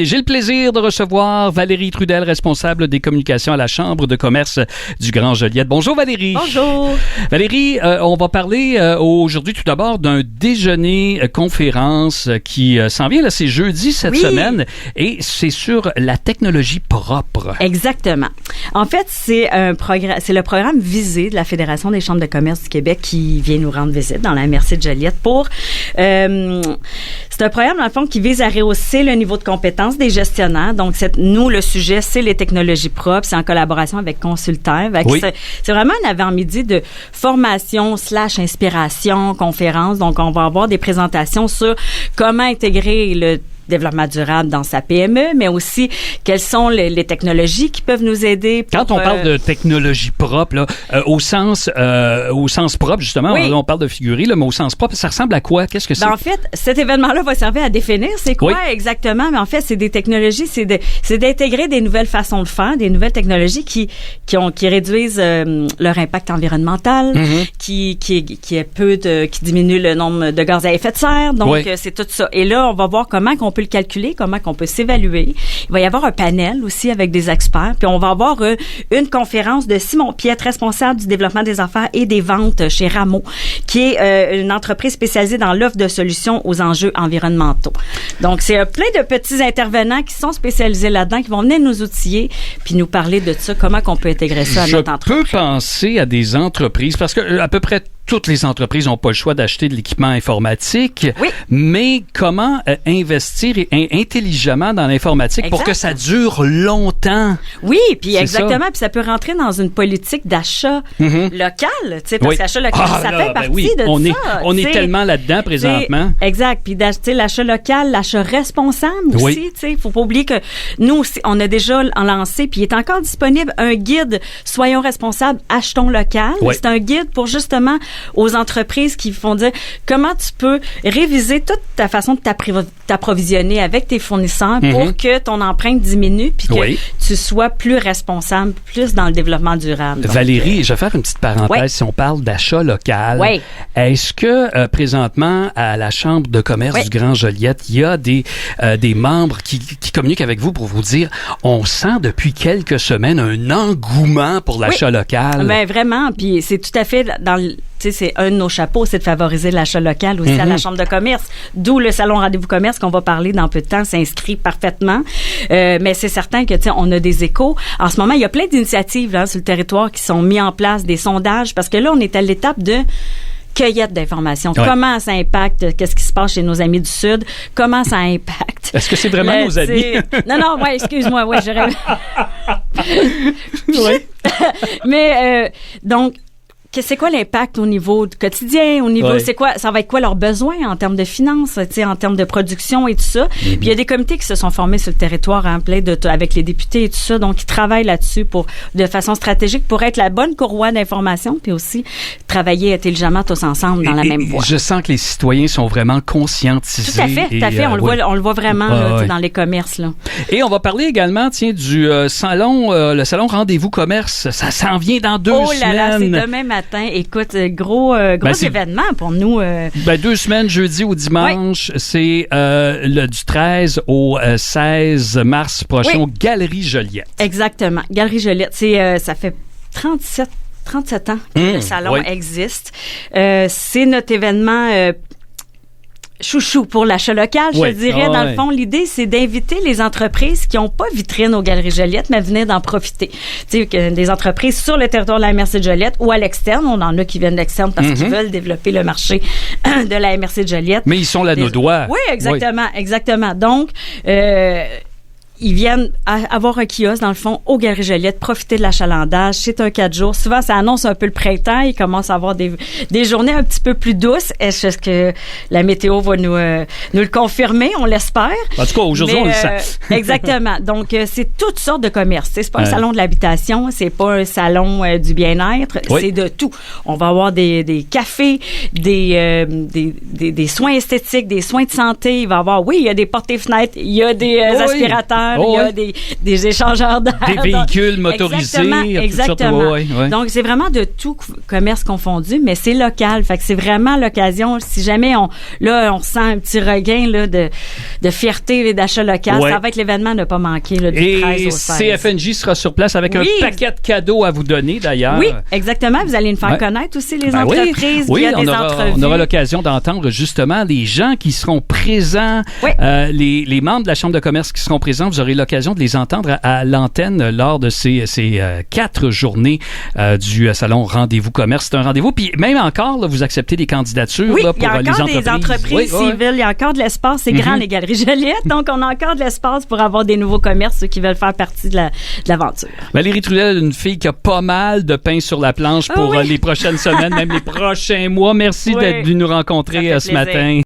J'ai le plaisir de recevoir Valérie Trudel, responsable des communications à la Chambre de commerce du Grand Joliette. Bonjour Valérie. Bonjour. Valérie, on va parler aujourd'hui tout d'abord d'un déjeuner-conférence qui s'en vient, là, c'est jeudi cette semaine, et c'est sur la technologie propre. Exactement. En fait, c'est le programme Visée de la Fédération des chambres de commerce du Québec qui vient nous rendre visite dans la MRC de Joliette pour... c'est un programme, dans le fond, qui vise à rehausser le niveau de compétence des gestionnaires. Donc, nous, le sujet, c'est les technologies propres. C'est en collaboration avec Consultaire. Oui. C'est vraiment un avant-midi de formation / inspiration, conférence. Donc, on va avoir des présentations sur comment intégrer le développement durable dans sa PME, mais aussi quelles sont les technologies qui peuvent nous aider. Quand on parle de technologie propre, là, au sens propre, justement, on parle de figurer, là, mais au sens propre, ça ressemble à quoi? Qu'est-ce que c'est? En fait, cet événement-là va servir à définir c'est quoi exactement, mais en fait, c'est des technologies, c'est d'intégrer des nouvelles façons de faire, des nouvelles technologies qui réduisent leur impact environnemental, qui diminuent le nombre de gaz à effet de serre. Donc, c'est tout ça. Et là, on va voir comment qu'on peut le calculer, comment qu'on peut s'évaluer. Il va y avoir un panel aussi avec des experts, puis on va avoir une conférence de Simon Piette, responsable du développement des affaires et des ventes chez Rameau, qui est une entreprise spécialisée dans l'offre de solutions aux enjeux environnementaux. Donc, c'est plein de petits intervenants qui sont spécialisés là-dedans, qui vont venir nous outiller, puis nous parler de ça, comment qu'on peut intégrer ça à notre entreprise. Je peux penser à des entreprises, parce que à peu près toutes les entreprises n'ont pas le choix d'acheter de l'équipement informatique, mais comment investir intelligemment dans l'informatique pour que ça dure longtemps? Oui, puis exactement, puis ça peut rentrer dans une politique d'achat local, tu sais, parce qu'achat local, ça fait partie de ça. On est tellement là-dedans présentement. Exact, puis l'achat local, l'achat responsable aussi, tu sais, faut pas oublier que nous aussi, on a déjà lancé, puis il est encore disponible un guide Soyons responsables, achetons local. C'est un guide pour justement aux entreprises qui font dire comment tu peux réviser toute ta façon de t'approvisionner avec tes fournisseurs pour que ton empreinte diminue puis que tu sois plus responsable, plus dans le développement durable. Donc, Valérie, je vais faire une petite parenthèse. Si on parle d'achat local, est-ce que présentement à la Chambre de commerce du Grand Joliette, il y a des membres qui communiquent avec vous pour vous dire on sent depuis quelques semaines un engouement pour l'achat local? Ben vraiment, puis c'est tout à fait dans tu sais, c'est un de nos chapeaux, c'est de favoriser l'achat local aussi à la Chambre de commerce, d'où le Salon Rendez-vous Commerce qu'on va parler dans peu de temps s'inscrit parfaitement. Mais c'est certain que, tu sais, on a des échos. En ce moment, il y a plein d'initiatives là, sur le territoire qui sont mis en place, des sondages, parce que là, on est à l'étape de cueillette d'informations. Comment ça impacte, qu'est-ce qui se passe chez nos amis du Sud, comment ça impacte. Est-ce que c'est vraiment nos amis? Non, excuse-moi, j'aurais... Mais, donc, c'est quoi l'impact au niveau du quotidien, au niveau, c'est quoi, ça va être quoi leurs besoins en termes de finances, tu sais, en termes de production et tout ça. Puis il y a des comités qui se sont formés sur le territoire en plein avec les députés et tout ça, donc ils travaillent là-dessus de façon stratégique pour être la bonne courroie d'information, puis aussi travailler intelligemment tous ensemble dans la même voie. Je sens que les citoyens sont vraiment conscientisés. Tout à fait. On le voit vraiment là, dans les commerces là. Et on va parler également, tiens, du salon, le salon Rendez-vous Commerce. Ça s'en vient dans 2 semaines. Oh là là, c'est demain matin. Écoute, gros événement pour nous. 2 semaines, jeudi au dimanche. C'est du 13 au 16 mars prochain aux Galeries Joliette. Exactement. Galeries Joliette, ça fait 37 ans que le salon existe. C'est notre événement chouchou pour l'achat local, je dirais. Dans le fond, l'idée, c'est d'inviter les entreprises qui n'ont pas vitrine aux Galeries Joliette, mais à venir d'en profiter. Tu sais, des entreprises sur le territoire de la MRC de Joliette ou à l'externe. On en a qui viennent de l'externe parce qu'ils veulent développer le marché de la MRC de Joliette. Mais ils sont là nos doigts. Oui, exactement. Donc, ils viennent avoir un kiosque, dans le fond, aux Galeries Joliette, profiter de l'achalandage. C'est un 4 jours. Souvent, ça annonce un peu le printemps. Il commence à avoir des journées un petit peu plus douces. Est-ce que la météo va nous le confirmer? On l'espère. En tout cas, aujourd'hui, on le sent. Exactement. Donc, c'est toutes sortes de commerces. C'est pas un salon de l'habitation. C'est pas un salon du bien-être. C'est de tout. On va avoir des cafés, des soins esthétiques, des soins de santé. Il va y avoir, il y a des portes et fenêtres. Il y a des aspirateurs. il y a des échangeurs d'air. Des véhicules motorisés. Exactement. Donc, c'est vraiment de tout commerce confondu, mais c'est local. Fait que c'est vraiment l'occasion, si jamais on ressent un petit regain là, de fierté et d'achat local, ça va être l'événement à ne pas manquer là, du 13 au 16. Et CFNJ sera sur place avec un paquet de cadeaux à vous donner d'ailleurs. Oui, exactement. Vous allez nous faire connaître aussi les entreprises. Oui, il y a des entrevues. On aura l'occasion d'entendre justement les gens qui seront présents, les membres de la Chambre de commerce qui seront présents. Vous aurez l'occasion de les entendre à l'antenne lors de ces 4 journées du salon Rendez-vous Commerce. C'est un rendez-vous. Puis même encore, là, vous acceptez des candidatures là, pour les entreprises. Il y a encore des entreprises civiles. Il y a encore de l'espace. C'est grand, les Galeries Joliette. Donc, on a encore de l'espace pour avoir des nouveaux commerces qui veulent faire partie de l'aventure. Valérie Trudel, une fille qui a pas mal de pain sur la planche pour les prochaines semaines, même les prochains mois. Merci d'être venu nous rencontrer ce matin.